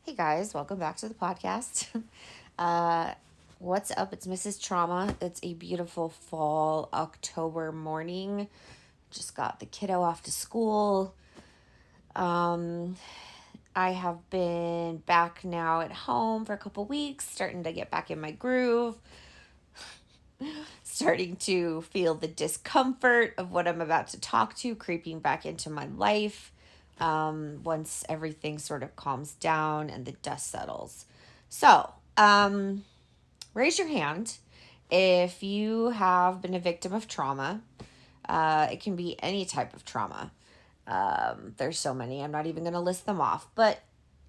Hey guys, welcome back to the podcast. uh, what's up? It's Mrs. Trauma. It's a beautiful fall October morning. Just got the kiddo off to school. Um, I have been back now at home for a couple weeks, starting to get back in my groove, starting to feel the discomfort of what I'm about to talk to creeping back into my life once everything sort of calms down and the dust settles. So, raise your hand if you have been a victim of trauma. It can be any type of trauma. There's so many, I'm not even going to list them off, but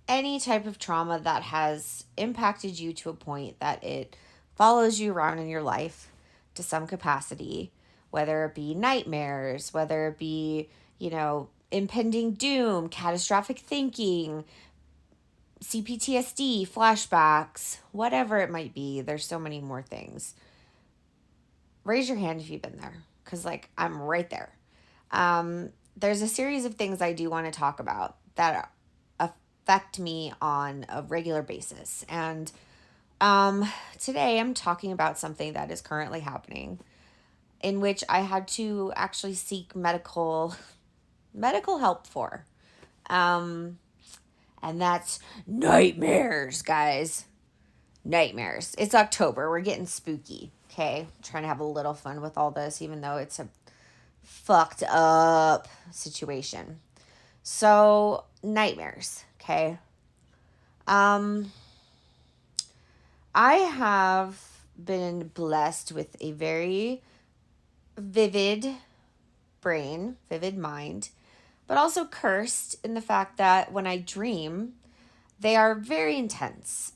any type of trauma that has impacted you to a point that it follows you around in your life to some capacity, whether it be nightmares, whether it be, impending doom, catastrophic thinking, CPTSD, flashbacks, whatever it might be. There's so many more things. Raise your hand if you've been there, because, I'm right there. There's a series of things I do want to talk about that affect me on a regular basis. And today I'm talking about something that is currently happening in which I had to actually seek medical help for. Um, and that's nightmares, guys. Nightmares. It's October. We're getting spooky. Okay. I'm trying to have a little fun with all this, even though it's a fucked up situation. So, nightmares. Okay. Um, I have been blessed with a very vivid brain, vivid mind, but also cursed in the fact that when I dream, they are very intense.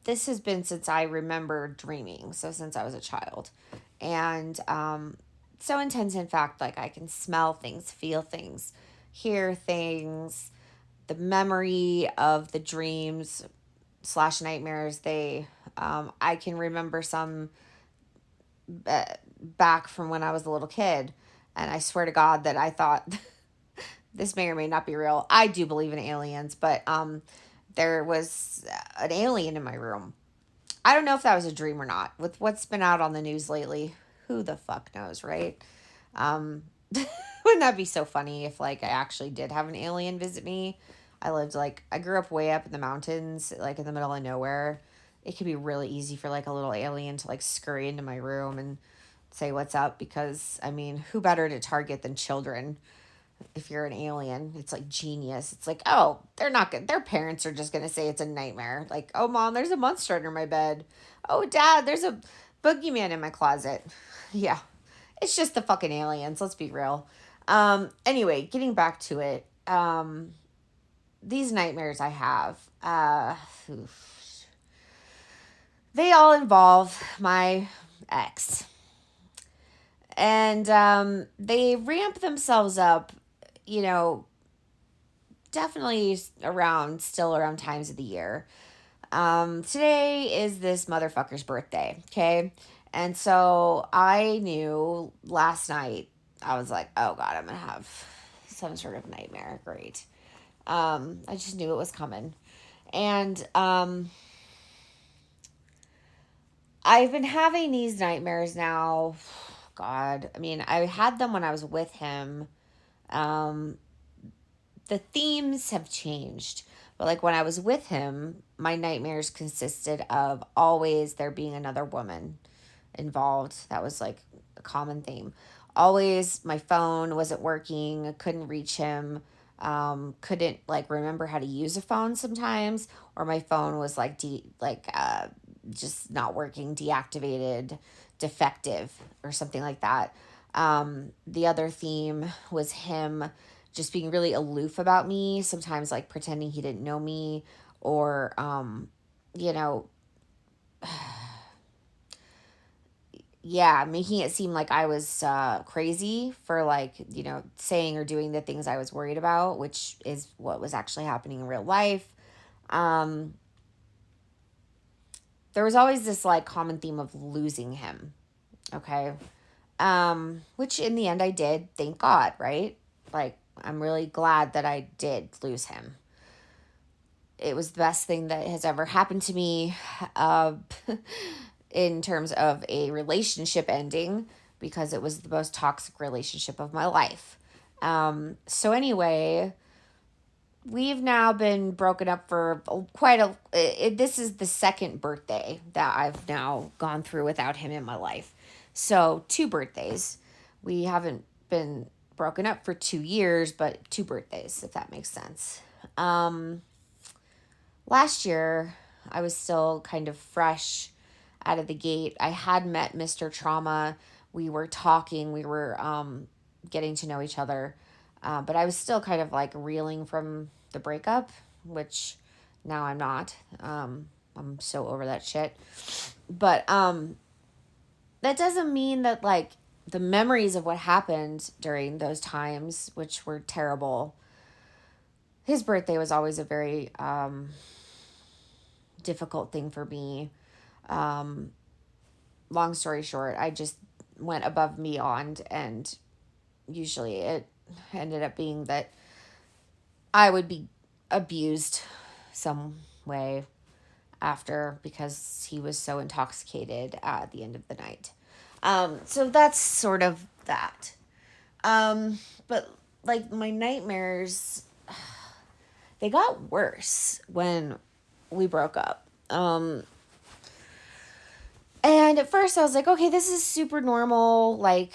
This has been since I remember dreaming, so since I was a child. And so intense, in fact, like I can smell things, feel things, hear things. The memory of the dreams slash nightmares, I can remember some back from when I was a little kid. And I swear to God that I thought this may or may not be real. I do believe in aliens, but there was an alien in my room. I don't know if that was a dream or not. With what's been out on the news lately, who the fuck knows, right? Wouldn't that be so funny if I actually did have an alien visit me? I grew up way up in the mountains, like in the middle of nowhere. It could be really easy for a little alien to scurry into my room and say what's up, because I mean, who better to target than children? If you're an alien, it's genius. It's oh, they're not good. Their parents are just gonna say it's a nightmare. Oh, mom, there's a monster under my bed. Oh, dad, there's a boogeyman in my closet. Yeah, it's just the fucking aliens. Let's be real. Anyway, getting back to it. These nightmares I have, they all involve my ex, and they ramp themselves up. You know, definitely still around times of the year. Today is this motherfucker's birthday, okay? And so I knew last night, I was like, oh God, I'm gonna have some sort of nightmare. Great. I just knew it was coming. And I've been having these nightmares now. God, I mean, I had them when I was with him. Um, the themes have changed. But when I was with him, my nightmares consisted of always there being another woman involved. That was a common theme. Always my phone wasn't working, I couldn't reach him. Couldn't remember how to use a phone sometimes, or my phone was just not working, deactivated, defective, or something like that. The other theme was him just being really aloof about me, sometimes pretending he didn't know me, or you know yeah, making it seem like I was crazy for saying or doing the things I was worried about, which is what was actually happening in real life. um there was always this common theme of losing him. Okay. Which in the end I did, thank God, right? I'm really glad that I did lose him. it was the best thing that has ever happened to me, uh, in terms of a relationship ending, because it was the most toxic relationship of my life. So anyway, we've now been broken up for this is the second birthday that I've now gone through without him in my life. So 2 birthdays. We haven't been broken up for 2 years, but 2 birthdays, if that makes sense. Um, Last year, I was still kind of fresh out of the gate. I had met Mr. Trauma. We were talking, we were getting to know each other. But I was still kind of like reeling from the breakup, which now I'm not. I'm so over that shit. But that doesn't mean that like the memories of what happened during those times, which were terrible. His birthday was always a very difficult thing for me. Um, Long story short, I just went above and beyond, and usually it ended up being that I would be abused some way after, because he was so intoxicated at the end of the night. So that's sort of that. But like my nightmares, they got worse when we broke up. And at first I was like, okay, this is super normal. Like,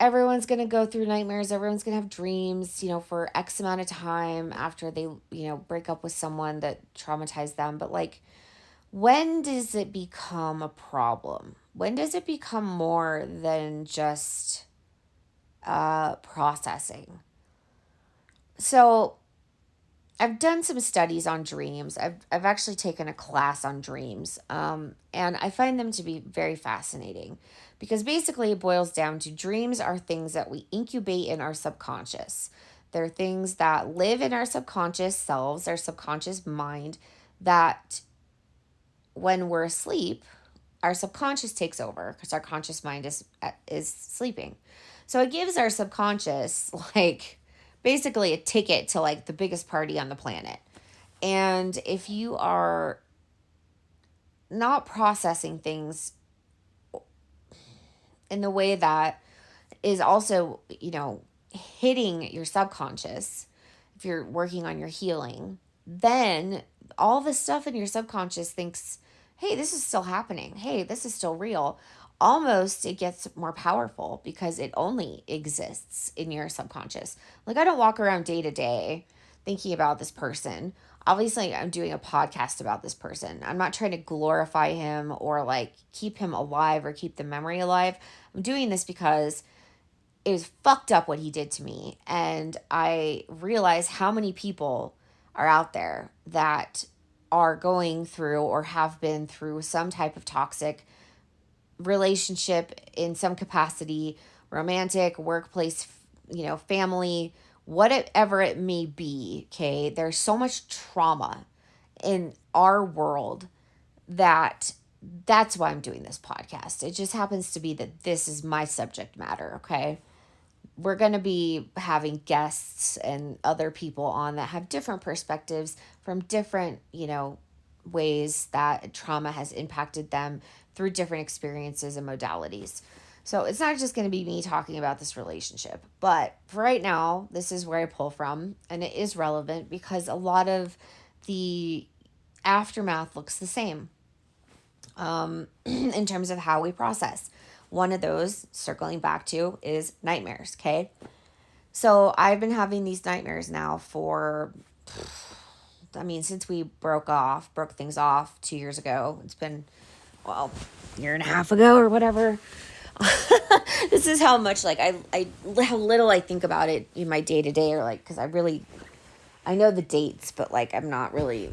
everyone's going to go through nightmares. Everyone's going to have dreams, for X amount of time after they, break up with someone that traumatized them. But like, when does it become a problem? When does it become more than just processing? So I've done some studies on dreams. I've actually taken a class on dreams, and I find them to be very fascinating, because basically it boils down to dreams are things that we incubate in our subconscious. They're things that live in our subconscious selves, our subconscious mind, that when we're asleep, our subconscious takes over because our conscious mind is sleeping. So it gives our subconscious like basically a ticket to like the biggest party on the planet. And if you are not processing things in the way that is also, hitting your subconscious, if you're working on your healing, then all the stuff in your subconscious thinks, hey, this is still happening. Hey, this is still real. Almost it gets more powerful because it only exists in your subconscious. Like, I don't walk around day to day thinking about this person. Obviously, I'm doing a podcast about this person. I'm not trying to glorify him or like keep him alive or keep the memory alive. I'm doing this because it was fucked up what he did to me. And I realize how many people are out there that are going through or have been through some type of toxic relationship in some capacity, romantic, workplace, family, whatever it may be. Okay. There's so much trauma in our world that's why I'm doing this podcast. It just happens to be that this is my subject matter. Okay. We're going to be having guests and other people on that have different perspectives from different, ways that trauma has impacted them through different experiences and modalities. So it's not just going to be me talking about this relationship. But for right now, this is where I pull from. And it is relevant because a lot of the aftermath looks the same in terms of how we process. One of those, circling back to, is nightmares, okay? So I've been having these nightmares now since we broke things off 2 years ago. It's been, a year and a half ago or whatever. This is how much, like, how little I think about it in my day-to-day, or, like, because I know the dates, but, like, I don't really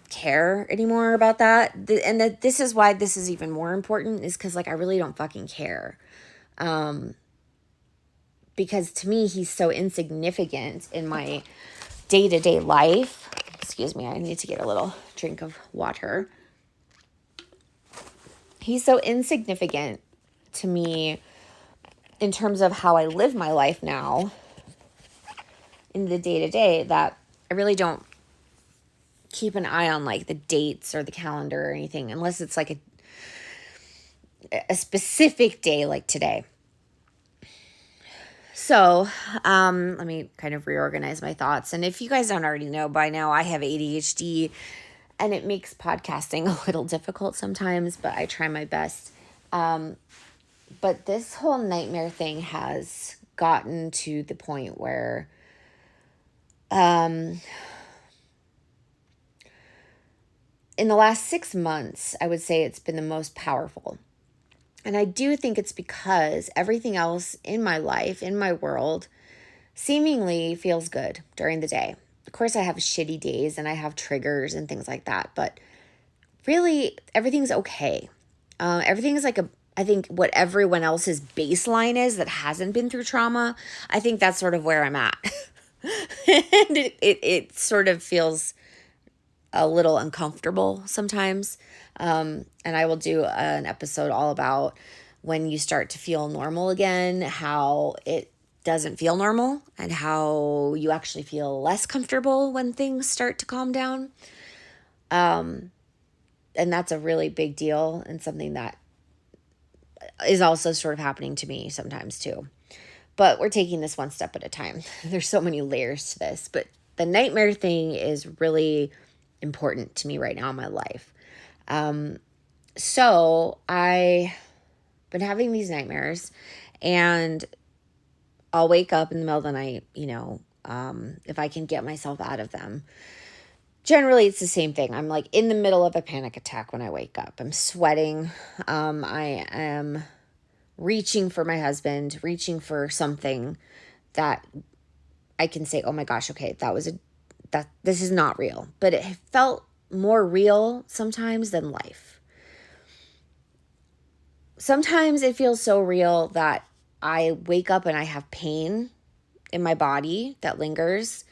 care anymore about that. And this is why this is even more important, is because, like, I really don't fucking care. Because to me, he's so insignificant in my day-to-day life. Excuse me, I need to get a little drink of water. He's so insignificant to me in terms of how I live my life now in the day-to-day, that I really don't keep an eye on like the dates or the calendar or anything unless it's like a specific day like today. So, let me kind of reorganize my thoughts. And if you guys don't already know by now, I have ADHD and it makes podcasting a little difficult sometimes, but I try my best. But this whole nightmare thing has gotten to the point where, in the last 6 months, I would say it's been the most powerful. And I do think it's because everything else in my life, in my world, seemingly feels good during the day. Of course, I have shitty days and I have triggers and things like that, but really everything's okay. Everything is like I think what everyone else's baseline is that hasn't been through trauma, I think that's sort of where I'm at. And it sort of feels a little uncomfortable sometimes. And I will do an episode all about when you start to feel normal again, how it doesn't feel normal and how you actually feel less comfortable when things start to calm down. And that's a really big deal and something that is also sort of happening to me sometimes too. But we're taking this one step at a time. There's so many layers to this, but the nightmare thing is really important to me right now in my life. So I've been having these nightmares and I'll wake up in the middle of the night, if I can get myself out of them. Generally, it's the same thing. I'm like in the middle of a panic attack when I wake up. I'm sweating. I am reaching for my husband, reaching for something that I can say, oh my gosh, okay, this is not real. But it felt more real sometimes than life. Sometimes it feels so real that I wake up and I have pain in my body that lingers.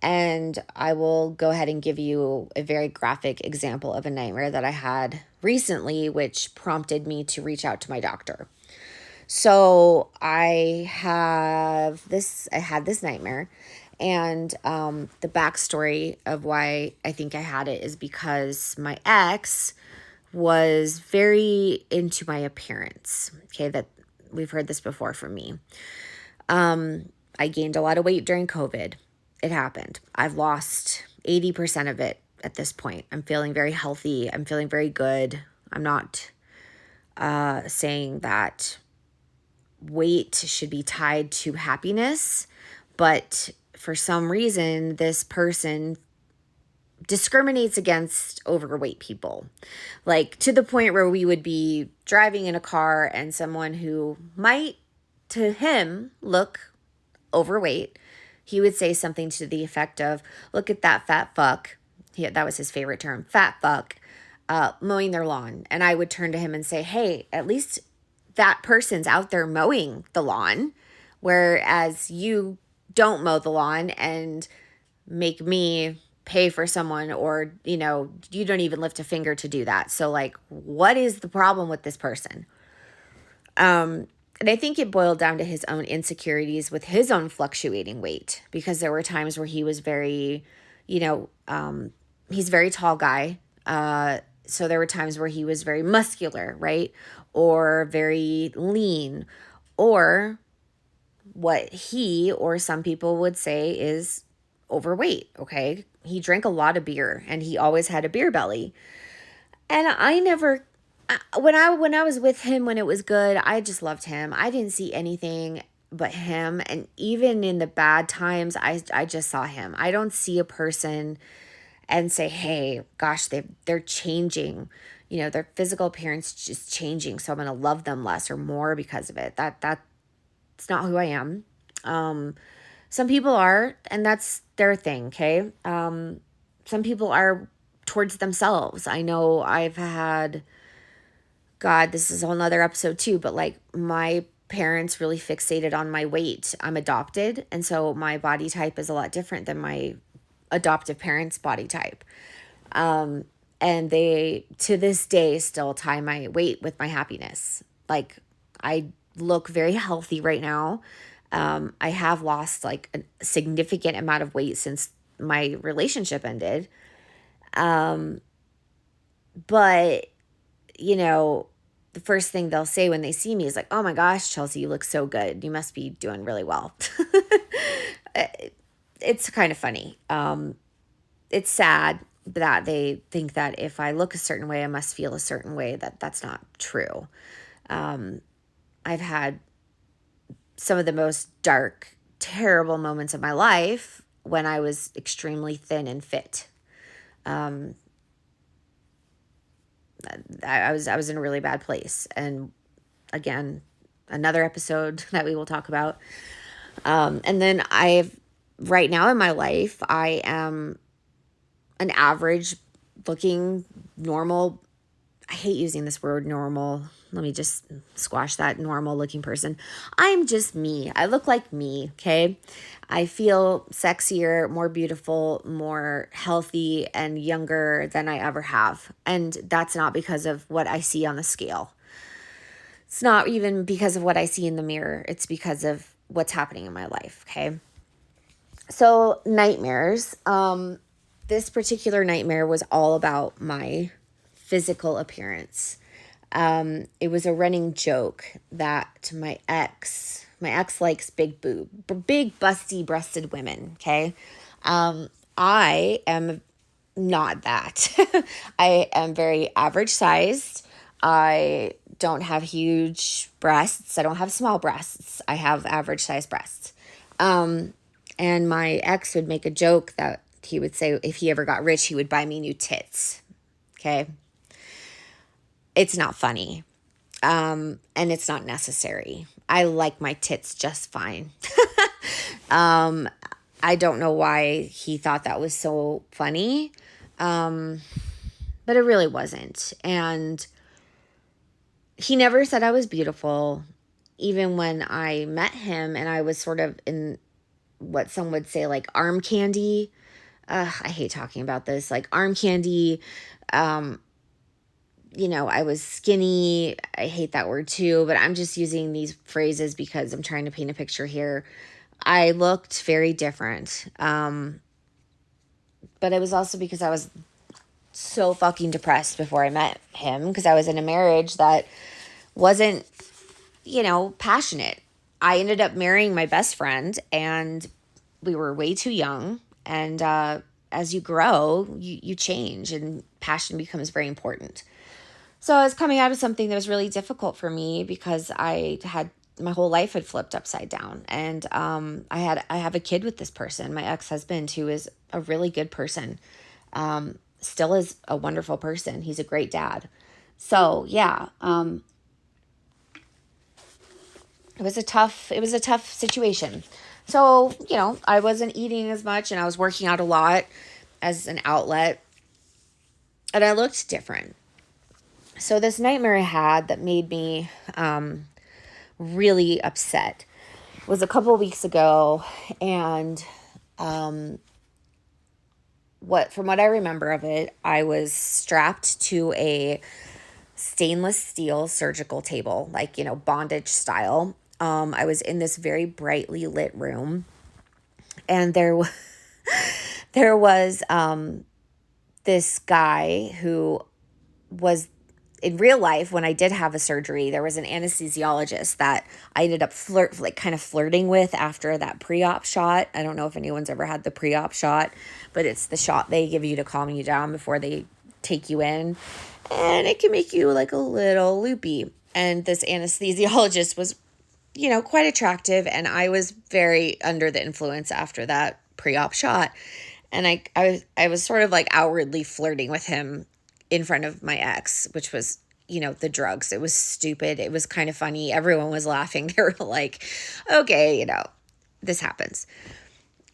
And I will go ahead and give you a very graphic example of a nightmare that I had recently, which prompted me to reach out to my doctor. So I had this nightmare, and the backstory of why I think I had it is because my ex was very into my appearance. Okay, that we've heard this before from me. I gained a lot of weight during COVID. It happened. I've lost 80% of it at this point. I'm feeling very healthy. I'm feeling very good. I'm not saying that weight should be tied to happiness, but for some reason, this person discriminates against overweight people, like to the point where we would be driving in a car and someone who might to him look overweight, he would say something to the effect of, look at that fat fuck. That was his favorite term, fat fuck, mowing their lawn. And I would turn to him and say, hey, at least that person's out there mowing the lawn, whereas you don't mow the lawn and make me pay for someone, or, you don't even lift a finger to do that. So like, what is the problem with this person? And I think it boiled down to his own insecurities with his own fluctuating weight, because there were times where he was very, he's a very tall guy. So there were times where he was very muscular, right? Or very lean, or what he or some people would say is overweight. Okay. He drank a lot of beer and he always had a beer belly. And I never, when I was with him, when it was good, I just loved him. I didn't see anything but him. And even in the bad times, I just saw him. I don't see a person and say, hey, gosh, they're changing, their physical appearance just changing, so I'm going to love them less or more because of it. That's not who I am. Some people are, and that's their thing, okay? Some people are towards themselves. I know I've had, God, this is a whole nother episode too, but like my parents really fixated on my weight. I'm adopted, and so my body type is a lot different than my adoptive parents' body type. And they, to this day, still tie my weight with my happiness. Like, I look very healthy right now. I have lost like a significant amount of weight since my relationship ended. But, you know, the first thing they'll say when they see me is like, oh my gosh, Chelsea, you look so good. You must be doing really well. It's kind of funny. It's sad that they think that if I look a certain way, I must feel a certain way. That's not true. I've had some of the most dark, terrible moments of my life when I was extremely thin and fit. I was in a really bad place. And again, another episode that we will talk about. And then right now in my life, I am an average looking, normal. I hate using this word normal. Let me just squash that, normal looking person. I'm just me. I look like me, okay? I feel sexier, more beautiful, more healthy, and younger than I ever have. And that's not because of what I see on the scale. It's not even because of what I see in the mirror. It's because of what's happening in my life, okay? So, nightmares. This particular nightmare was all about my physical appearance. It was a running joke that my ex likes big busty breasted women. Okay. I am not that. I am very average sized. I don't have huge breasts. I don't have small breasts. I have average sized breasts. And my ex would make a joke that he would say if he ever got rich, he would buy me new tits. Okay. It's not funny. And it's not necessary. I like my tits just fine. I don't know why he thought that was so funny. But it really wasn't. And he never said I was beautiful. Even when I met him and I was sort of in what some would say like arm candy. I hate talking about this. Like arm candy. I was skinny. I hate that word too, but I'm just using these phrases because I'm trying to paint a picture here. I looked very different. But it was also because I was so fucking depressed before I met him because I was in a marriage that wasn't, passionate. I ended up marrying my best friend and we were way too young. And as you grow, you change and passion becomes very important. So I was coming out of something that was really difficult for me because my whole life had flipped upside down. And I have a kid with this person, my ex-husband, who is a really good person. Still is a wonderful person. He's a great dad. So yeah, it was a tough situation. So, I wasn't eating as much and I was working out a lot as an outlet and I looked different. So this nightmare I had that made me really upset was a couple of weeks ago, and from what I remember of it, I was strapped to a stainless steel surgical table, like, bondage style. I was in this very brightly lit room, and there was this guy who was in real life. When I did have a surgery, there was an anesthesiologist that I ended up kind of flirting with after that pre-op shot. I don't know if anyone's ever had the pre-op shot, but it's the shot they give you to calm you down before they take you in. And it can make you like a little loopy. And this anesthesiologist was, quite attractive. And I was very under the influence after that pre-op shot. And I was sort of like outwardly flirting with him in front of my ex, which was, the drugs. It was stupid. It was kind of funny. Everyone was laughing. They were like, okay, this happens.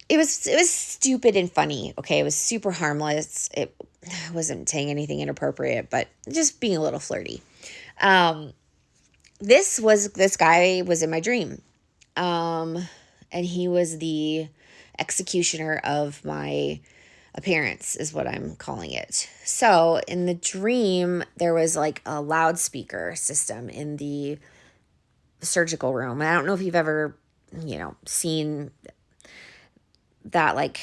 It was stupid and funny. Okay. It was super harmless. It wasn't saying anything inappropriate, but just being a little flirty. This guy was in my dream. And he was the executioner of my appearance is what I'm calling it. So in the dream, there was like a loudspeaker system in the surgical room. And I don't know if you've ever, seen that like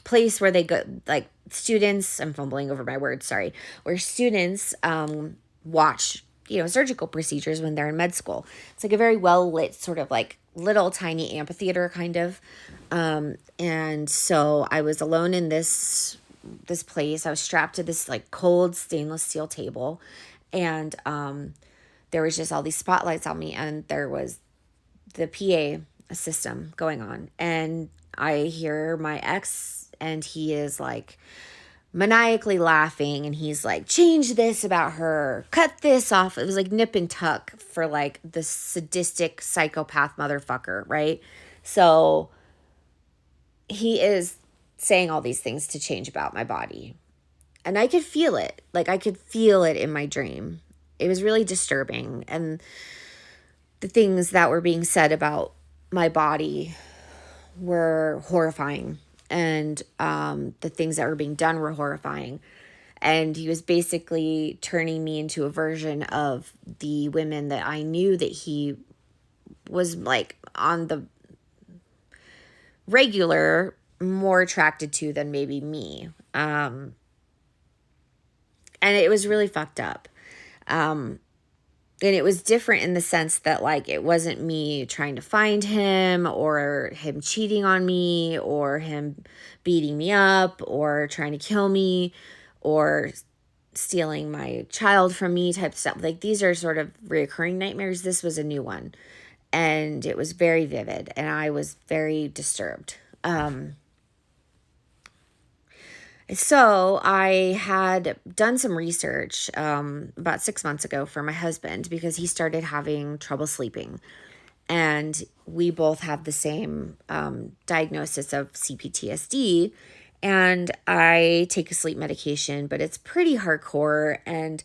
place where they go, like students, I'm fumbling over my words, sorry, where students watch, surgical procedures when they're in med school. It's like a very well lit sort of like little tiny amphitheater kind of. And so I was alone in this place. I was strapped to this like cold stainless steel table, and there was just all these spotlights on me, and there was the PA system going on, and I hear my ex, and he is like maniacally laughing, and he's like, change this about her, cut this off. It was like nip and tuck for like the sadistic psychopath motherfucker, right? So he is saying all these things to change about my body, and I could feel it. Like I could feel it in my dream. It was really disturbing, and the things that were being said about my body were horrifying, and the things that were being done were horrifying. And he was basically turning me into a version of the women that I knew that he was like on the regular more attracted to than maybe me. And it was really fucked up. And it was different in the sense that, like, it wasn't me trying to find him or him cheating on me or him beating me up or trying to kill me or stealing my child from me type stuff. Like, these are sort of reoccurring nightmares. This was a new one. And it was very vivid. And I was very disturbed. So I had done some research about 6 months ago for my husband because he started having trouble sleeping. And we both have the same diagnosis of CPTSD. And I take a sleep medication, but it's pretty hardcore. And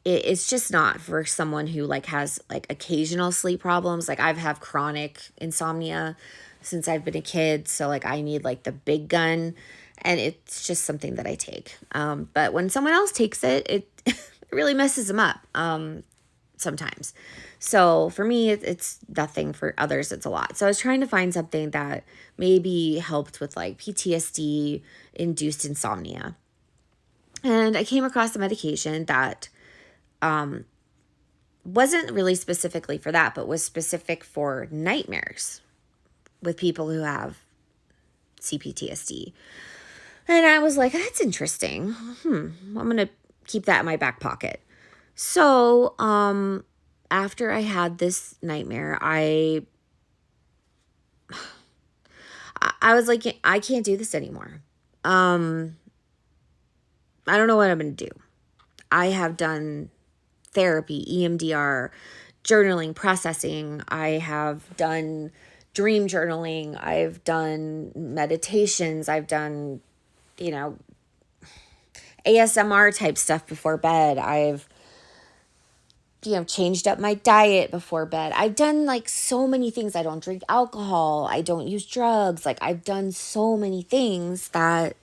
it's just not for someone who like has like occasional sleep problems. Like I've had chronic insomnia since I've been a kid. So like I need like the big gun, and it's just something that I take. But when someone else takes it, it really messes them up sometimes. So for me, it's nothing. For others, it's a lot. So I was trying to find something that maybe helped with like PTSD induced insomnia. And I came across a medication that wasn't really specifically for that, but was specific for nightmares with people who have CPTSD. And I was like, that's interesting. I'm going to keep that in my back pocket. So, after I had this nightmare, I was like, I can't do this anymore. I don't know what I'm going to do. I have done therapy, EMDR, journaling, processing. I have done dream journaling. I've done meditations. I've done, ASMR type stuff before bed. I've, changed up my diet before bed. I've done like so many things. I don't drink alcohol. I don't use drugs. Like I've done so many things that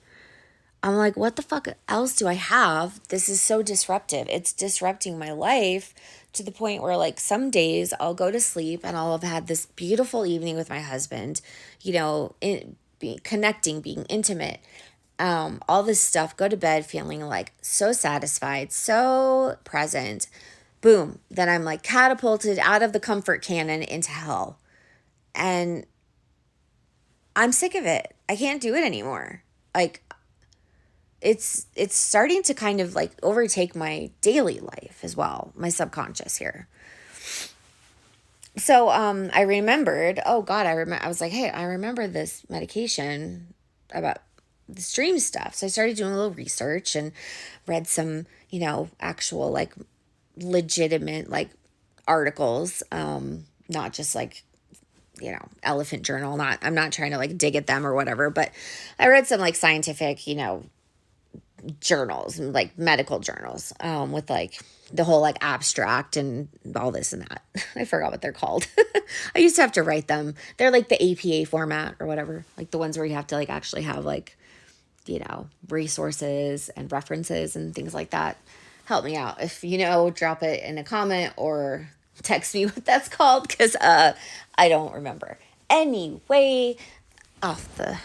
I'm like, what the fuck else do I have? This is so disruptive. It's disrupting my life to the point where like some days I'll go to sleep and I'll have had this beautiful evening with my husband, connecting, being intimate, all this stuff, go to bed feeling like so satisfied, so present. Boom. Then I'm like catapulted out of the comfort cannon into hell. And I'm sick of it. I can't do it anymore. Like, it's starting to kind of like overtake my daily life as well, my subconscious here. So I remembered, I was like, hey, I remember this medication about this dream stuff. So I started doing a little research and read some, actual like legitimate like articles, not just like, Elephant Journal. I'm not trying to like dig at them or whatever, but I read some like scientific, journals, like medical journals, with like the whole like abstract and all this and that. I forgot what they're called. I used to have to write them. They're like the APA format or whatever, like the ones where you have to like actually have like, resources and references and things like that. Help me out. If drop it in a comment or text me what that's called, because I don't remember. Anyway, off the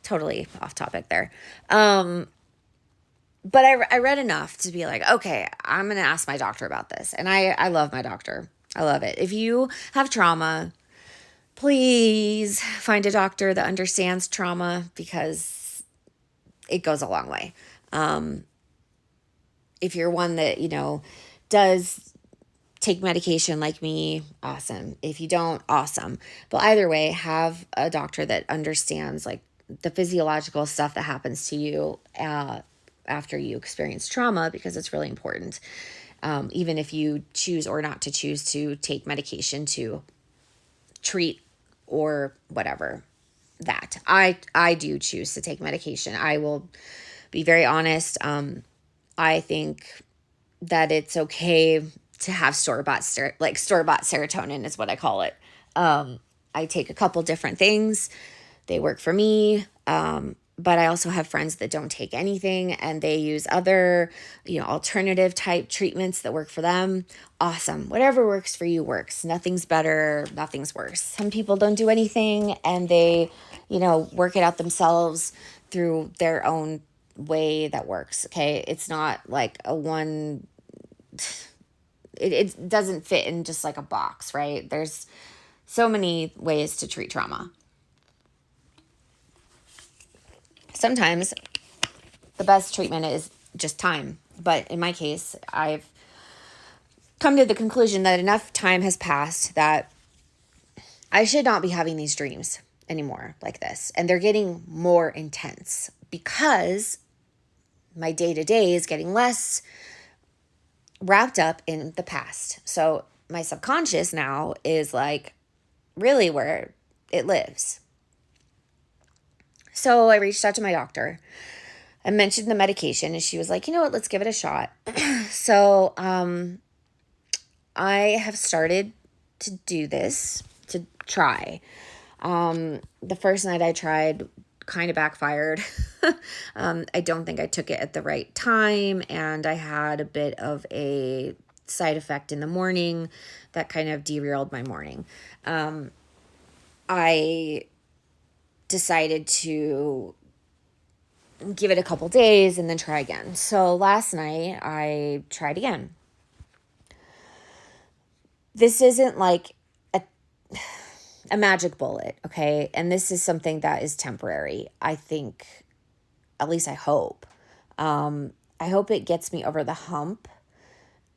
totally off topic there. But I read enough to be like, okay, I'm going to ask my doctor about this. And I love my doctor. I love it. If you have trauma, please find a doctor that understands trauma, because it goes a long way. If you're one that, does take medication like me, awesome. If you don't, awesome. But either way, have a doctor that understands like the physiological stuff that happens to you after you experience trauma, because it's really important. Even if you choose or not to choose to take medication to treat or whatever that. I do choose to take medication. I will be very honest. I think that it's okay to have store-bought serotonin is what I call it. I take a couple different things. They work for me. But I also have friends that don't take anything and they use other, alternative type treatments that work for them. Awesome. Whatever works for you works. Nothing's better. Nothing's worse. Some people don't do anything and they, work it out themselves through their own way that works. Okay. It's not like a one, it doesn't fit in just like a box, right? There's so many ways to treat trauma. Sometimes the best treatment is just time. But in my case, I've come to the conclusion that enough time has passed that I should not be having these dreams anymore like this. And they're getting more intense because my day-to-day is getting less wrapped up in the past. So my subconscious now is like really where it lives. So I reached out to my doctor. I mentioned the medication and she was like, you know what, let's give it a shot. So I have started to do this, to try. The first night I tried kind of backfired. I don't think I took it at the right time, and I had a bit of a side effect in the morning that kind of derailed my morning. I decided to give it a couple days and then try again. So last night I tried again. This isn't like a magic bullet, okay? And this is something that is temporary. I think, at least I hope. I hope it gets me over the hump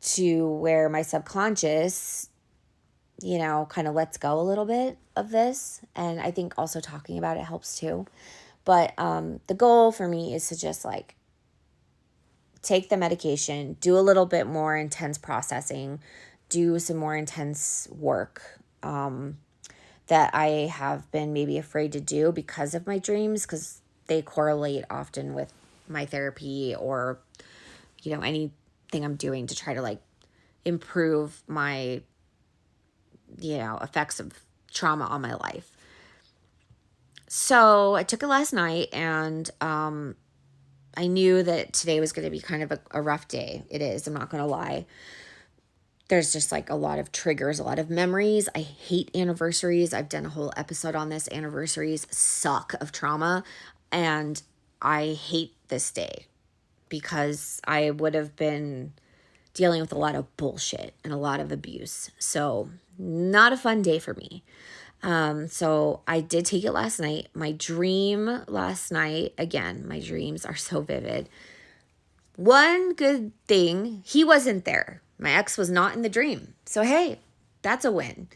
to where my subconscious, kind of lets go a little bit of this. And I think also talking about it helps too. But the goal for me is to just like take the medication, do a little bit more intense processing, do some more intense work that I have been maybe afraid to do because of my dreams, because they correlate often with my therapy or, anything I'm doing to try to like improve my, effects of trauma on my life. So I took it last night and I knew that today was going to be kind of a rough day. It is, I'm not going to lie. There's just like a lot of triggers, a lot of memories. I hate anniversaries. I've done a whole episode on this. Anniversaries suck of trauma. And I hate this day because I would have been dealing with a lot of bullshit and a lot of abuse. So not a fun day for me. So I did take it last night. My dream last night, again, my dreams are so vivid. One good thing, he wasn't there. My ex was not in the dream. So, hey, that's a win.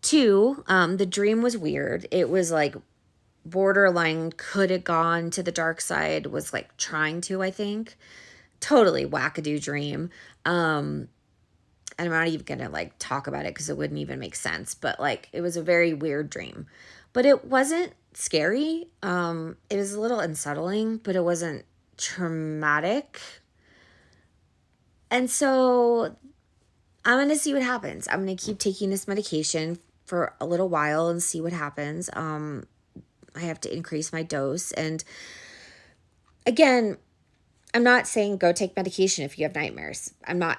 Two, the dream was weird. It was like borderline could have gone to the dark side, was like trying to, I think. Totally wackadoo dream. And I'm not even going to like talk about it because it wouldn't even make sense. But like it was a very weird dream. But it wasn't scary. It was a little unsettling, but it wasn't traumatic. And so I'm going to see what happens. I'm going to keep taking this medication for a little while and see what happens. I have to increase my dose. And again, I'm not saying go take medication if you have nightmares. I'm not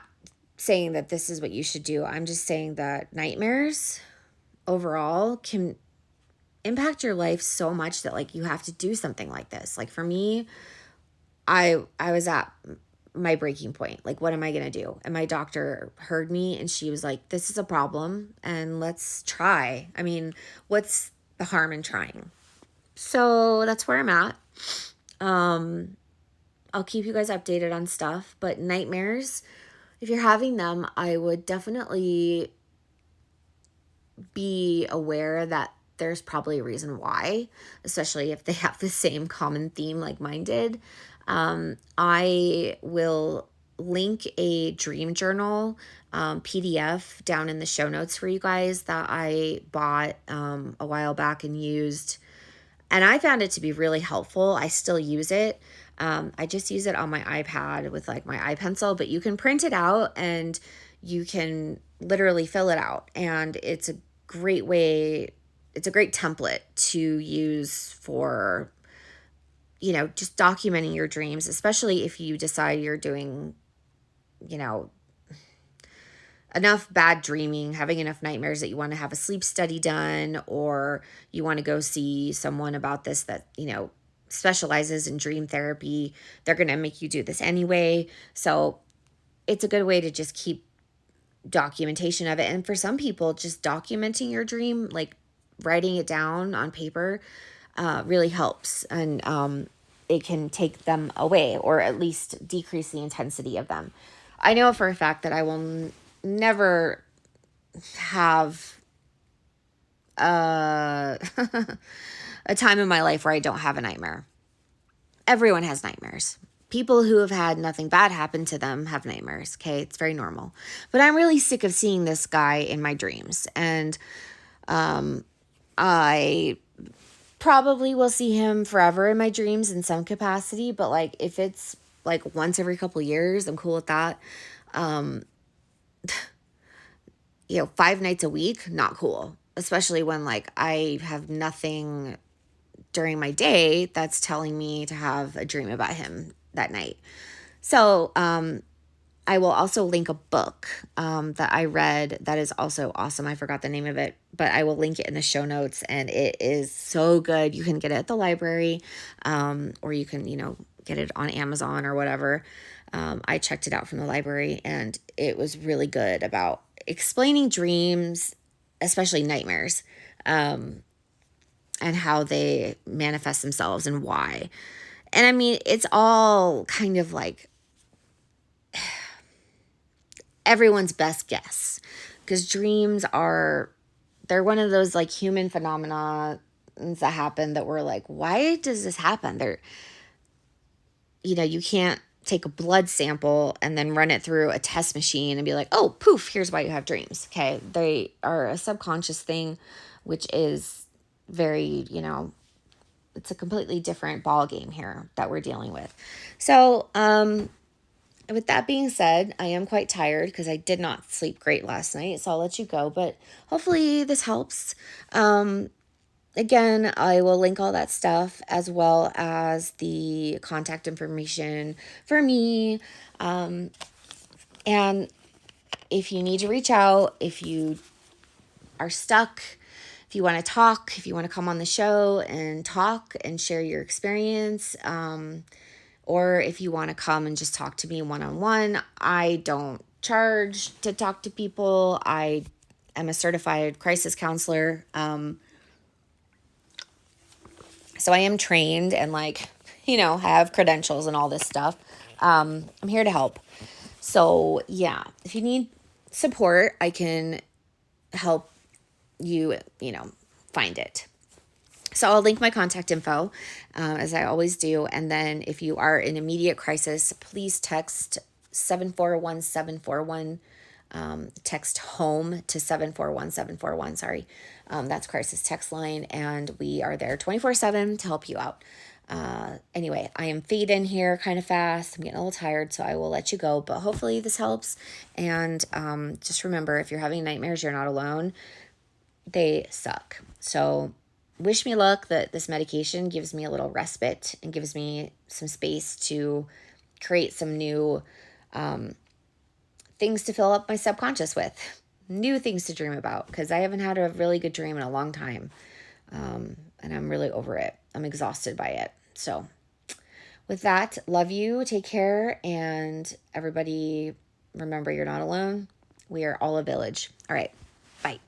saying that this is what you should do. I'm just saying that nightmares overall can impact your life so much that like you have to do something like this. Like for me, I was at my breaking point. Like, what am I going to do? And my doctor heard me and she was like, this is a problem and let's try. I mean, what's the harm in trying? So that's where I'm at. I'll keep you guys updated on stuff, but nightmares, if you're having them, I would definitely be aware that there's probably a reason why, especially if they have the same common theme like mine did. I will link a dream journal PDF down in the show notes for you guys that I bought a while back and used. And I found it to be really helpful. I still use it. I just use it on my iPad with like my iPencil, but you can print it out and you can literally fill it out. And it's a great way, it's a great template to use for, just documenting your dreams, especially if you decide you're doing, enough bad dreaming, having enough nightmares that you want to have a sleep study done, or you want to go see someone about this that, specializes in dream therapy. They're going to make you do this anyway. So it's a good way to just keep documentation of it. And for some people, just documenting your dream, like writing it down on paper, really helps. And it can take them away or at least decrease the intensity of them. I know for a fact that I will never have a time in my life where I don't have a nightmare. Everyone has nightmares. People who have had nothing bad happen to them have nightmares, okay? It's very normal. But I'm really sick of seeing this guy in my dreams. And I probably will see him forever in my dreams in some capacity. But, like, if it's, like, once every couple years, I'm cool with that. 5 nights a week, not cool. Especially when, like, I have nothing during my day that's telling me to have a dream about him that night. So I will also link a book that I read that is also awesome. I forgot the name of it, but I will link it in the show notes, and it is so good. You can get it at the library, or you can, get it on Amazon or whatever. I checked it out from the library, and it was really good about explaining dreams, especially nightmares, and how they manifest themselves and why. And I mean, it's all kind of like everyone's best guess, because dreams they're one of those like human phenomena that happen that we're like, why does this happen? You can't take a blood sample and then run it through a test machine and be like, oh, poof, here's why you have dreams. Okay. They are a subconscious thing, which is very, it's a completely different ball game here that we're dealing with. So, with that being said, I am quite tired because I did not sleep great last night, so I'll let you go, but hopefully this helps. Again, I will link all that stuff as well as the contact information for me. And if you need to reach out, if you are stuck, if you want to talk, if you want to come on the show and talk and share your experience, or if you want to come and just talk to me one-on-one, I don't charge to talk to people. I am a certified crisis counselor. So I am trained and have credentials and all this stuff. I'm here to help. So yeah, if you need support, I can help you, find it. So I'll link my contact info, as I always do. And then if you are in immediate crisis, please text 741-741. Text home to 741-741. Sorry. That's crisis text line. And we are there 24/7 to help you out. Anyway, I am fading here kind of fast. I'm getting a little tired, so I will let you go. But hopefully this helps. And just remember, if you're having nightmares, you're not alone. They suck. So wish me luck that this medication gives me a little respite and gives me some space to create some new things to fill up my subconscious with. New things to dream about, because I haven't had a really good dream in a long time. And I'm really over it. I'm exhausted by it. So with that, love you, take care, and everybody remember you're not alone. We are all a village. All right, bye.